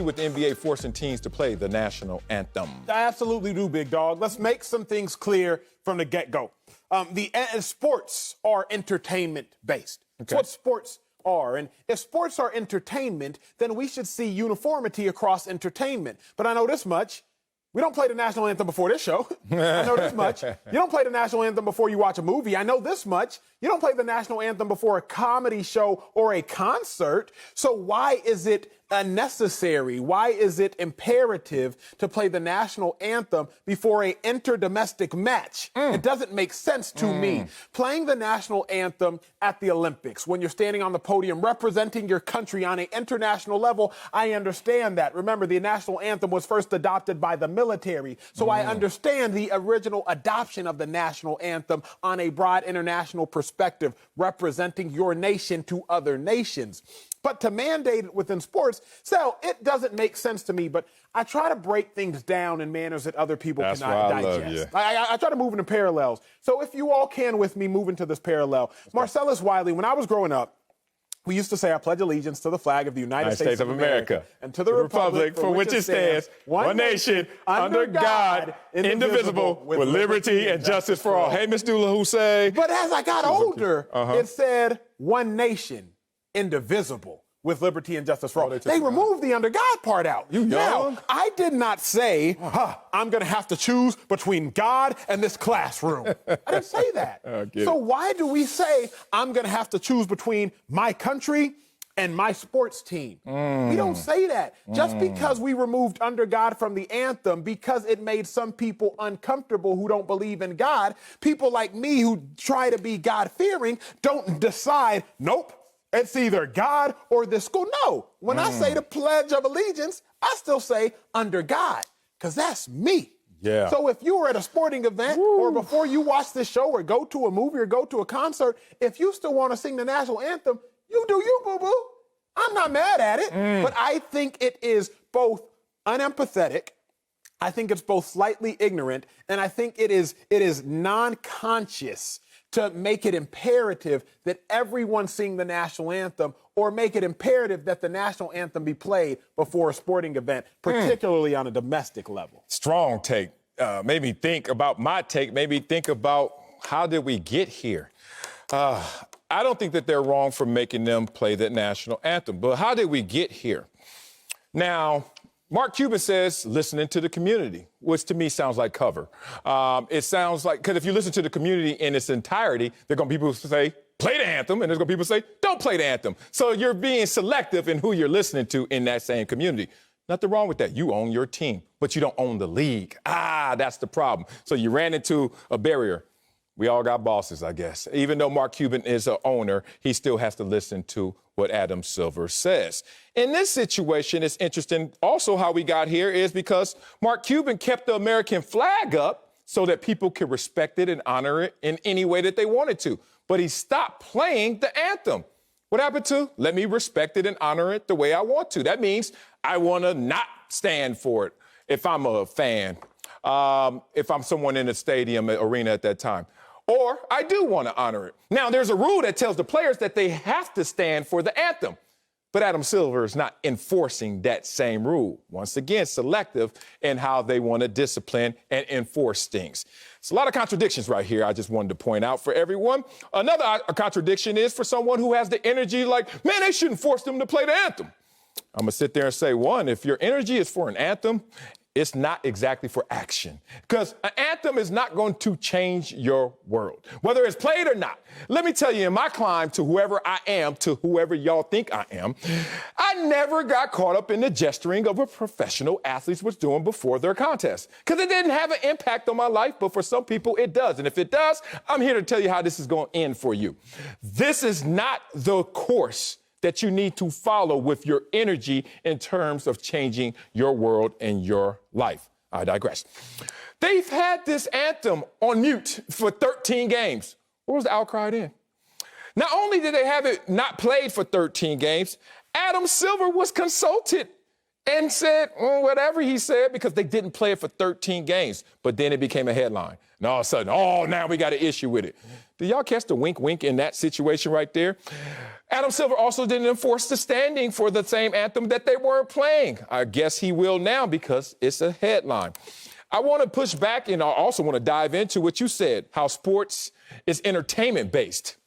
with the NBA forcing teams to play the national anthem? I absolutely do, big dog. Let's make some things clear from the get-go. Sports are entertainment-based. That's what sports are. And if sports are entertainment, then we should see uniformity across entertainment. But I know this much. We don't play the national anthem before this show. I know this much. You don't play the national anthem before you watch a movie. I know this much. You don't play the national anthem before a comedy show or a concert. So why is it necessary? Why is it imperative to play the national anthem before an interdomestic match? It doesn't make sense to me. Playing the national anthem at the Olympics, when you're standing on the podium representing your country on an international level, I understand that. Remember, the national anthem was first adopted by the military, so I understand the original adoption of the national anthem on a broad international perspective, representing your nation to other nations. But to mandate it within sports, so it doesn't make sense to me. But I try to break things down in manners that other people cannot digest. I try to move into parallels. So if you all can with me move into this parallel. Marcellus Wiley, when I was growing up, we used to say, I pledge allegiance to the flag of the United States of America and to the republic for which it stands, one nation, under God, indivisible, with liberty and justice for all. Hey, Miss Dula, who say? But as I got older, it said one nation, indivisible, with liberty and justice for all. They removed the under God part out. Now, I did not say, I'm going to have to choose between God and this classroom. I didn't say that. So why do we say I'm going to have to choose between my country and my sports team? We don't say that. Just because we removed under God from the anthem, because it made some people uncomfortable who don't believe in God, people like me who try to be God-fearing don't decide, nope, it's either God or this school. No, when I say the Pledge of Allegiance, I still say under God, because that's me. Yeah. So if you were at a sporting event or before you watch this show or go to a movie or go to a concert, if you still want to sing the national anthem, you do you, boo-boo. I'm not mad at it, but I think it is both unempathetic, I think it's both slightly ignorant, and I think it is non-conscious to make it imperative that everyone sing the national anthem or make it imperative that the national anthem be played before a sporting event, particularly on a domestic level. Strong take. Made me think about my take, made me think about how did we get here? I don't think that they're wrong for making them play the national anthem, but how did we get here? Now, Mark Cuban says, listening to the community, which to me sounds like cover. It sounds like, because if you listen to the community in its entirety, there are going to be people who say, play the anthem, and there's going to be people who say, don't play the anthem. So you're being selective in who you're listening to in that same community. Nothing wrong with that. You own your team, but you don't own the league. That's the problem. So you ran into a barrier. We all got bosses, I guess. Even though Mark Cuban is an owner, he still has to listen to what Adam Silver says. In this situation, it's interesting also how we got here is because Mark Cuban kept the American flag up so that people could respect it and honor it in any way that they wanted to. But he stopped playing the anthem. What happened to let me respect it and honor it the way I want to? That means I want to not stand for it if I'm a fan, if I'm someone in the stadium arena at that time. Or I do want to honor it. Now, there's a rule that tells the players that they have to stand for the anthem. But Adam Silver is not enforcing that same rule. Once again, selective in how they want to discipline and enforce things. It's a lot of contradictions right here I just wanted to point out for everyone. Another contradiction is for someone who has the energy like, man, they shouldn't force them to play the anthem. I'm going to sit there and say, one, if your energy is for an anthem, it's not exactly for action, because an anthem is not going to change your world, whether it's played or not. Let me tell you, in my climb to whoever I am, to whoever y'all think I am, I never got caught up in the gesturing of what professional athletes was doing before their contest, because it didn't have an impact on my life, but for some people it does. And if it does, I'm here to tell you how this is going to end for you. This is not the course that you need to follow with your energy in terms of changing your world and your life. I digress. They've had this anthem on mute for 13 games. Where was the outcry then? Not only did they have it not played for 13 games, Adam Silver was consulted and said whatever he said because they didn't play it for 13 games. But then it became a headline. And all of a sudden, oh, now we got an issue with it. Do y'all catch the wink in that situation right there? Adam Silver also didn't enforce the standing for the same anthem that they weren't playing. I guess he will now because it's a headline. I want to push back, and I also want to dive into what you said, how sports is entertainment-based.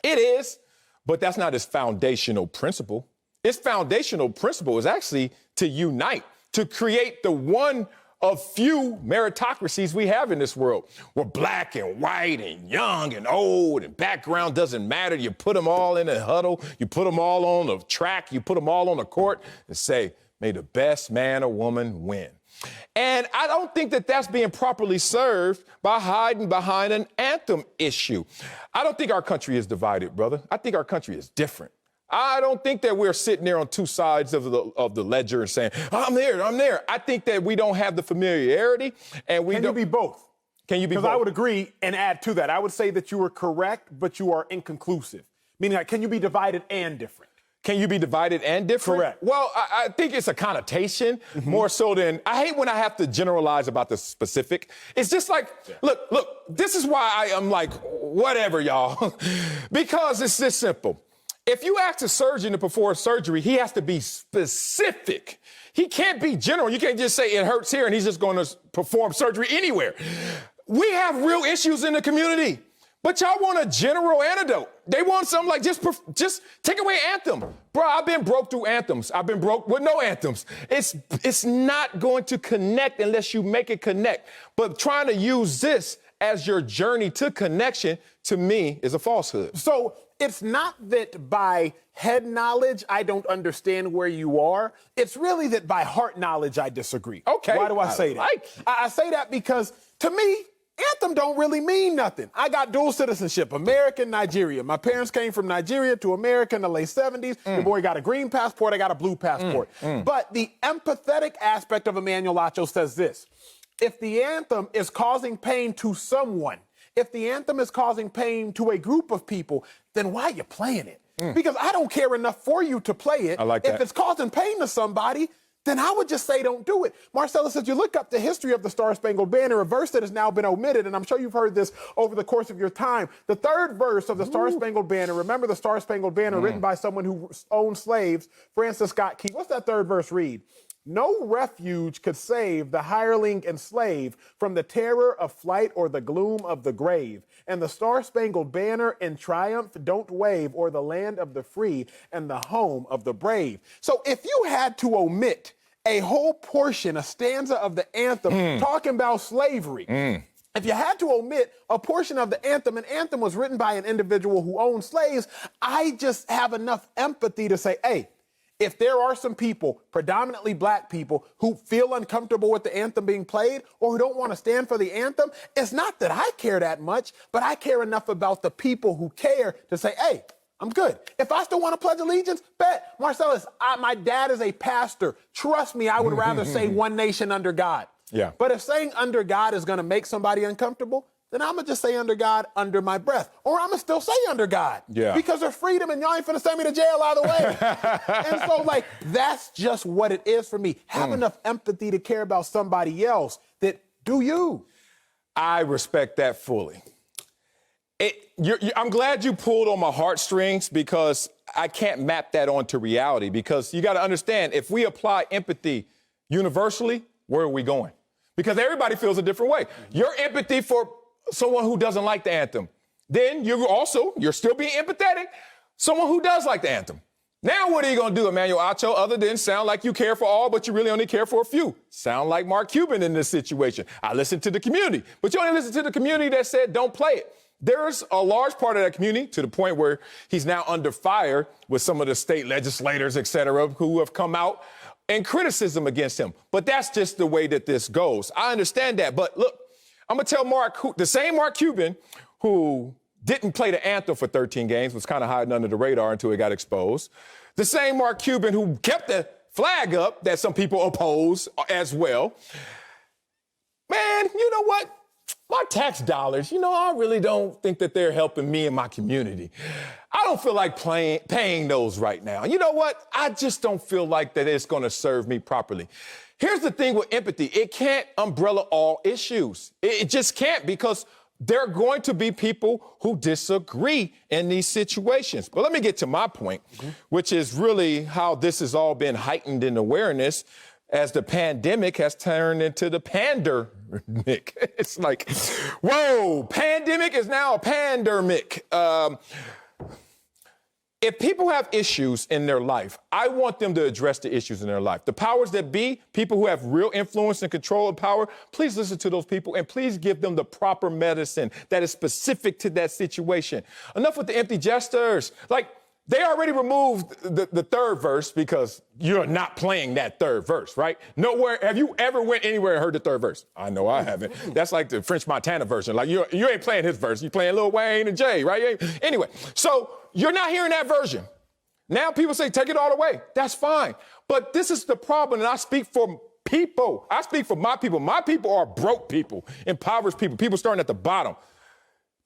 It is, but that's not its foundational principle. Its foundational principle is actually to unite, to create the one of few meritocracies we have in this world. We're black and white and young and old, and background doesn't matter. You put them all in a huddle. You put them all on the track. You put them all on the court and say, may the best man or woman win. And I don't think that that's being properly served by hiding behind an anthem issue. I don't think our country is divided, brother. I think our country is different. I don't think that we're sitting there on two sides of the ledger and saying, I'm there. I think that we don't have the familiarity, and we Can don't. you be both? Can you be both? Because I would agree and add to that. I would say that you are correct, but you are inconclusive. Meaning, like, can you be divided and different? Can you be divided and different? Correct. Well, I think it's a connotation more so than I hate when I have to generalize about the specific. It's just like, look, this is why I am like, whatever, y'all, because it's this simple. If you ask a surgeon to perform surgery, he has to be specific. He can't be general. You can't just say it hurts here and he's just going to perform surgery anywhere. We have real issues in the community. But y'all want a general antidote. They want something like just take away anthem. Bro, I've been broke through anthems. I've been broke with no anthems. It's not going to connect unless you make it connect. But trying to use this as your journey to connection, to me, is a falsehood. So it's not that by head knowledge I don't understand where you are. It's really that by heart knowledge I disagree. Okay. Why do I say that? I say that because, to me, anthem don't really mean nothing. I got dual citizenship, American, Nigeria. My parents came from Nigeria to America in the late 70s. Your boy got a green passport, I got a blue passport. But the empathetic aspect of Emmanuel Acho says this: if the anthem is causing pain to someone, if the anthem is causing pain to a group of people, then why are you playing it? Because I don't care enough for you to play it. I like that. If it's causing pain to somebody, then I would just say don't do it. Marcellus, as you look up the history of the Star-Spangled Banner, a verse that has now been omitted, and I'm sure you've heard this over the course of your time. The third verse of the Star-Spangled Banner, remember the Star-Spangled Banner written by someone who owned slaves, Francis Scott Key. What's that third verse read? No refuge could save the hireling and slave from the terror of flight or the gloom of the grave. And the Star-Spangled Banner in triumph don't wave o'er the land of the free and the home of the brave. So if you had to omit a whole portion, a stanza of the anthem talking about slavery, if you had to omit a portion of the anthem, an anthem was written by an individual who owned slaves, I just have enough empathy to say, hey, if there are some people, predominantly black people, who feel uncomfortable with the anthem being played or who don't want to stand for the anthem, it's not that I care that much, but I care enough about the people who care to say, hey, I'm good. If I still want to pledge allegiance, bet. Marcellus, my dad is a pastor. Trust me, I would rather say one nation under God. Yeah. But if saying under God is going to make somebody uncomfortable, then I'm going to just say under God under my breath. Or I'm going to still say under God. Yeah. Because there's freedom and y'all ain't finna send me to jail either way. And so, like, that's just what it is for me. Have enough empathy to care about somebody else that do you. I respect that fully. I'm glad you pulled on my heartstrings because I can't map that onto reality, because you got to understand, if we apply empathy universally, where are we going? Because everybody feels a different way. Your empathy for someone who doesn't like the anthem, then you're still being empathetic, someone who does like the anthem. Now what are you going to do, Emmanuel Acho, other than sound like you care for all, but you really only care for a few? Sound like Mark Cuban in this situation. I listened to the community, but you only listen to the community that said don't play it. There's a large part of that community, to the point where he's now under fire with some of the state legislators, et cetera, who have come out in criticism against him. But that's just the way that this goes. I understand that. But look, I'm going to tell Mark, the same Mark Cuban who didn't play the anthem for 13 games, was kind of hiding under the radar until it got exposed. The same Mark Cuban who kept the flag up that some people oppose as well. Man, you know what? my tax dollars, I really don't think that they're helping me and my community. I don't feel like paying those right now. You know what? I just don't feel like that it's going to serve me properly. Here's the thing with empathy. It can't umbrella all issues. It just can't, because there are going to be people who disagree in these situations. But let me get to my point, which is really how this has all been heightened in awareness as the pandemic has turned into the pandemic. It's like, whoa, pandemic is now a pandemic. If people have issues in their life, I want them to address the issues in their life. The powers that be, people who have real influence and control of power, please listen to those people and please give them the proper medicine that is specific to that situation. Enough with the empty gestures. They already removed the third verse because you're not playing that third verse, right? Nowhere. Have you ever went anywhere and heard the third verse? I know I haven't. That's like the French Montana version. You ain't playing his verse. You're playing Lil Wayne and Jay, right? Anyway, so you're not hearing that version. Now people say, take it all away. That's fine. But this is the problem, and I speak for people. I speak for my people. My people are broke people, impoverished people starting at the bottom.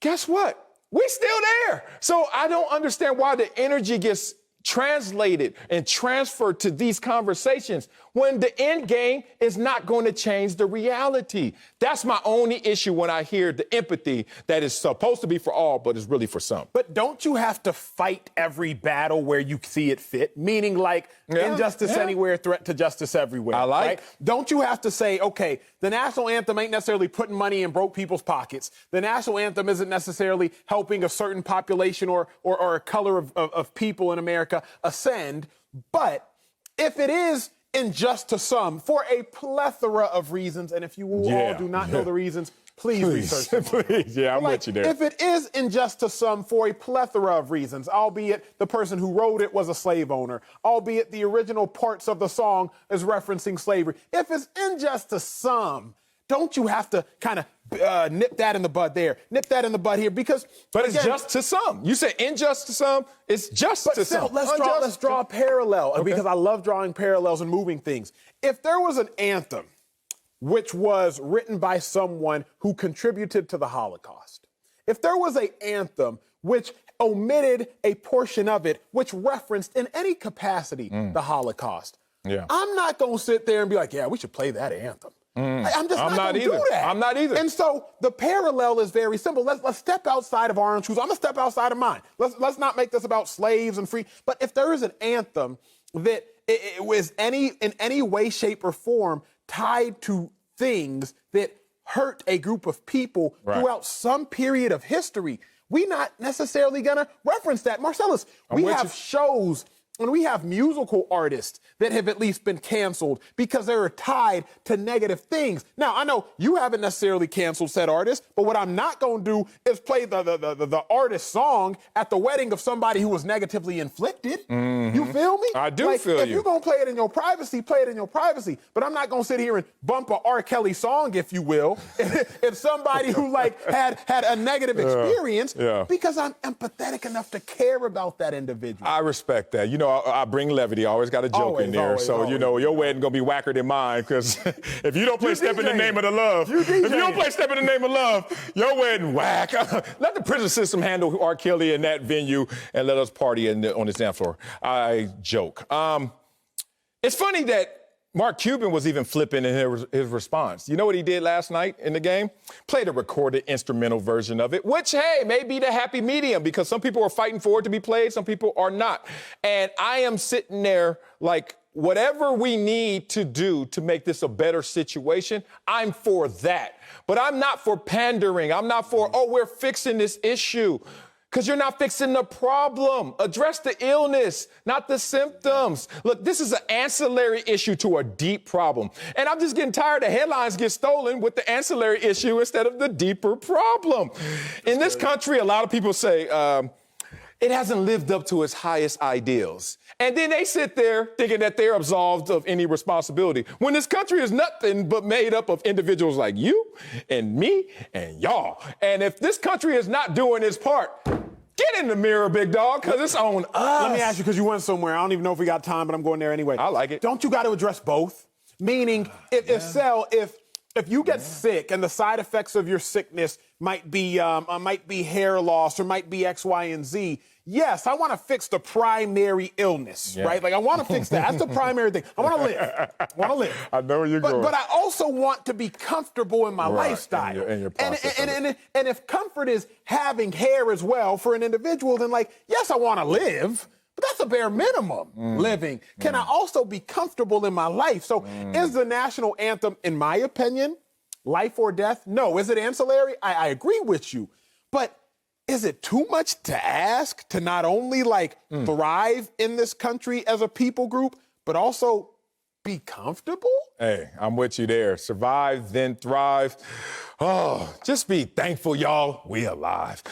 Guess what? We're still there. So I don't understand why the energy gets translated and transferred to these conversations when the end game is not going to change the reality. That's my only issue when I hear the empathy that is supposed to be for all, but is really for some. But don't you have to fight every battle where you see it fit? Meaning injustice anywhere, threat to justice everywhere. Right? Don't you have to say, okay, the national anthem ain't necessarily putting money in broke people's pockets. The national anthem isn't necessarily helping a certain population or a color of people in America ascend. But if it is unjust to some for a plethora of reasons, and if you all do not know the reasons, please research them. Please, I'm with you there. If it is unjust to some for a plethora of reasons, albeit the person who wrote it was a slave owner, albeit the original parts of the song is referencing slavery, if it's unjust to some, don't you have to kind of nip that in the bud there, nip that in the bud here? But it's just to some. You say unjust to some, it's just to some. Let's draw a parallel, because I love drawing parallels and moving things. If there was an anthem which was written by someone who contributed to the Holocaust, if there was an anthem which omitted a portion of it which referenced in any capacity the Holocaust, I'm not going to sit there and be like, yeah, we should play that anthem. I'm just not going to do that. I'm not either. And so the parallel is very simple. Let's step outside of our own shoes. I'm going to step outside of mine. Let's not make this about slaves and free. But if there is an anthem that it was in any way, shape, or form tied to things that hurt a group of people throughout some period of history, we're not necessarily going to reference that. Marcellus, we have shows and we have musical artists that have at least been canceled because they were tied to negative things. Now, I know you haven't necessarily canceled said artist, but what I'm not going to do is play the artist's song at the wedding of somebody who was negatively inflicted. You feel me? I do feel you. If you're going to play it in your privacy, play it in your privacy. But I'm not going to sit here and bump a R. Kelly song, if you will, if somebody who had a negative experience, because I'm empathetic enough to care about that individual. I respect that. I bring levity. I always got a joke in there. Your wedding going to be whacker than mine, because if you don't play Step in the Name of the Love, if you don't play Step in the Name of Love, your wedding whack. Let the prison system handle R. Kelly in that venue and let us party on this dance floor. I joke. It's funny that Mark Cuban was even flipping in his response. You know what he did last night in the game? Played a recorded instrumental version of it, which, hey, may be the happy medium, because some people are fighting for it to be played, some people are not. And I am sitting there like, whatever we need to do to make this a better situation, I'm for that. But I'm not for pandering. I'm not for, we're fixing this issue. Because you're not fixing the problem. Address the illness, not the symptoms. Look, this is an ancillary issue to a deep problem. And I'm just getting tired of headlines get stolen with the ancillary issue instead of the deeper problem. In this country, a lot of people say it hasn't lived up to its highest ideals. And then they sit there thinking that they're absolved of any responsibility, when this country is nothing but made up of individuals like you and me and y'all. And if this country is not doing its part, get in the mirror, big dog, because it's on us. Let me ask you, because you went somewhere. I don't even know if we got time, but I'm going there anyway. I like it. Don't you got to address both? Meaning, if If you get sick and the side effects of your sickness might be hair loss or might be X, Y, and Z, yes, I want to fix the primary illness, right? Like I want to fix that. That's the primary thing. I want to live. I want to live. I know where you're going. But I also want to be comfortable in my lifestyle. In your process and if comfort is having hair as well for an individual, then like, yes, I want to live. But that's a bare minimum living. Can I also be comfortable in my life? So is the national anthem, in my opinion, life or death? No. Is it ancillary? I agree with you. But is it too much to ask to not only like thrive in this country as a people group, but also be comfortable? Hey, I'm with you there. Survive, then thrive. Oh, just be thankful, y'all. We alive.